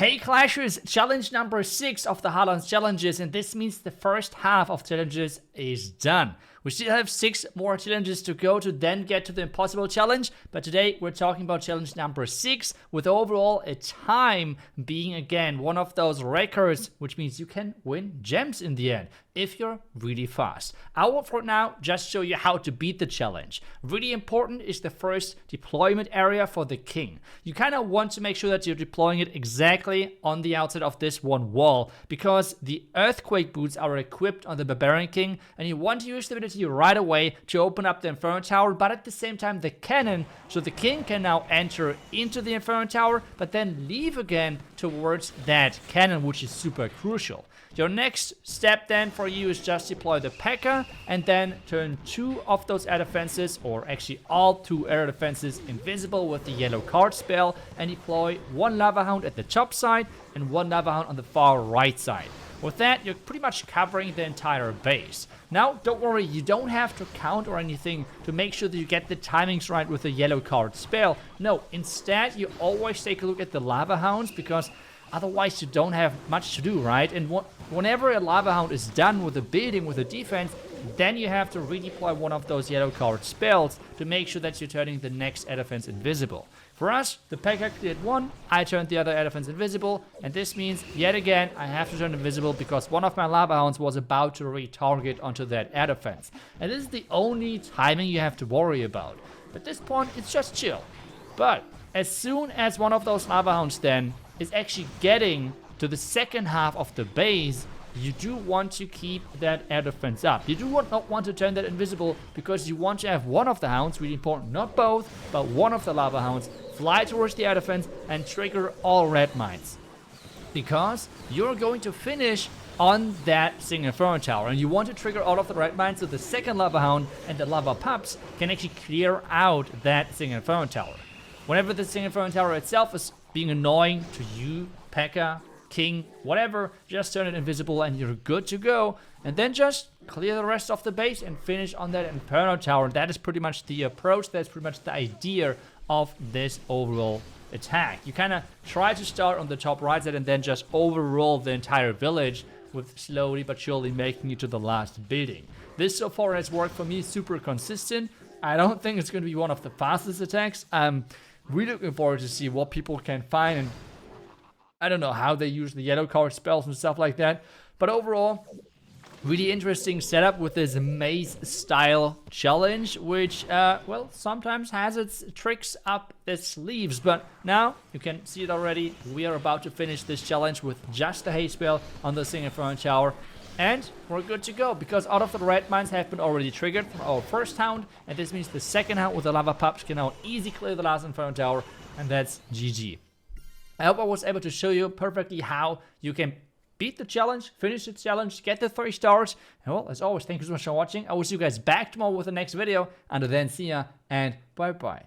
Hey Clashers, challenge number 6 of the Haaland challenges, and this means the first half of challenges is done. We still have 6 more challenges to go to then get to the impossible challenge, but today we're talking about challenge number 6 with overall a time being again one of those records, which means you can win gems in the end if you're really fast. I will for now just show you how to beat the challenge. Really important is the first deployment area for the king. You kind of want to make sure that you're deploying it exactly on the outside of this one wall, because the earthquake boots are equipped on the barbarian king, and you want to use the ability right away to open up the inferno tower, but at the same time the cannon, so the king can now enter into the inferno tower but then leave again towards that cannon, which is super crucial. Your next step then for you is just deploy the P.E.K.K.A. and then turn 2 of those air defenses, or actually all 2 air defenses, invisible with the yellow card spell, and deploy 1 lava hound at the top side and 1 lava hound on the far right side. With that, you're pretty much covering the entire base. Now, don't worry, you don't have to count or anything to make sure that you get the timings right with the yellow card spell. No, instead, you always take a look at the lava hounds, because otherwise you don't have much to do, right? And whenever a lava hound is done with the building, with the defense, then you have to redeploy one of those yellow card spells to make sure that you're turning the next air defense invisible. For us, the P.E.K.K.A. did 1, I turned the other air defense invisible, and this means, yet again, I have to turn invisible because one of my lava hounds was about to retarget onto that air defense. And this is the only timing you have to worry about. At this point, it's just chill. But as soon as one of those lava hounds then is actually getting to the second half of the base, you do want to keep that air defense up. You do not want to turn that invisible, because you want to have one of the hounds, really important, not both, but one of the lava hounds, fly towards the air defense and trigger all red mines. Because you're going to finish on that single inferno tower, and you want to trigger all of the red mines so the second lava hound and the lava pups can actually clear out that single inferno tower. Whenever the single inferno tower itself is being annoying to you, P.E.K.K.A., king, whatever, just turn it invisible and you're good to go. And then just clear the rest of the base and finish on that inferno tower. That is pretty much the approach. That's pretty much the idea of this overall attack. You kind of try to start on the top right side and then just overroll the entire village, with slowly but surely making it to the last building. This so far has worked for me, super consistent. I don't think it's going to be one of the fastest attacks. I'm really looking forward to see what people can find, and I don't know how they use the yellow card spells and stuff like that. But overall, really interesting setup with this maze style challenge, which, well, sometimes has its tricks up its sleeves. But now you can see it already. We are about to finish this challenge with just the haste spell on the single inferno tower. And we're good to go, because all of the red mines have been already triggered from our first hound, and this means the second hound with the lava pups can now easily clear the last inferno tower, and that's GG. I hope I was able to show you perfectly how you can beat the challenge, finish the challenge, get the 3 stars. And well, as always, thank you so much for watching. I will see you guys back tomorrow with the next video. Until then, see ya and bye bye.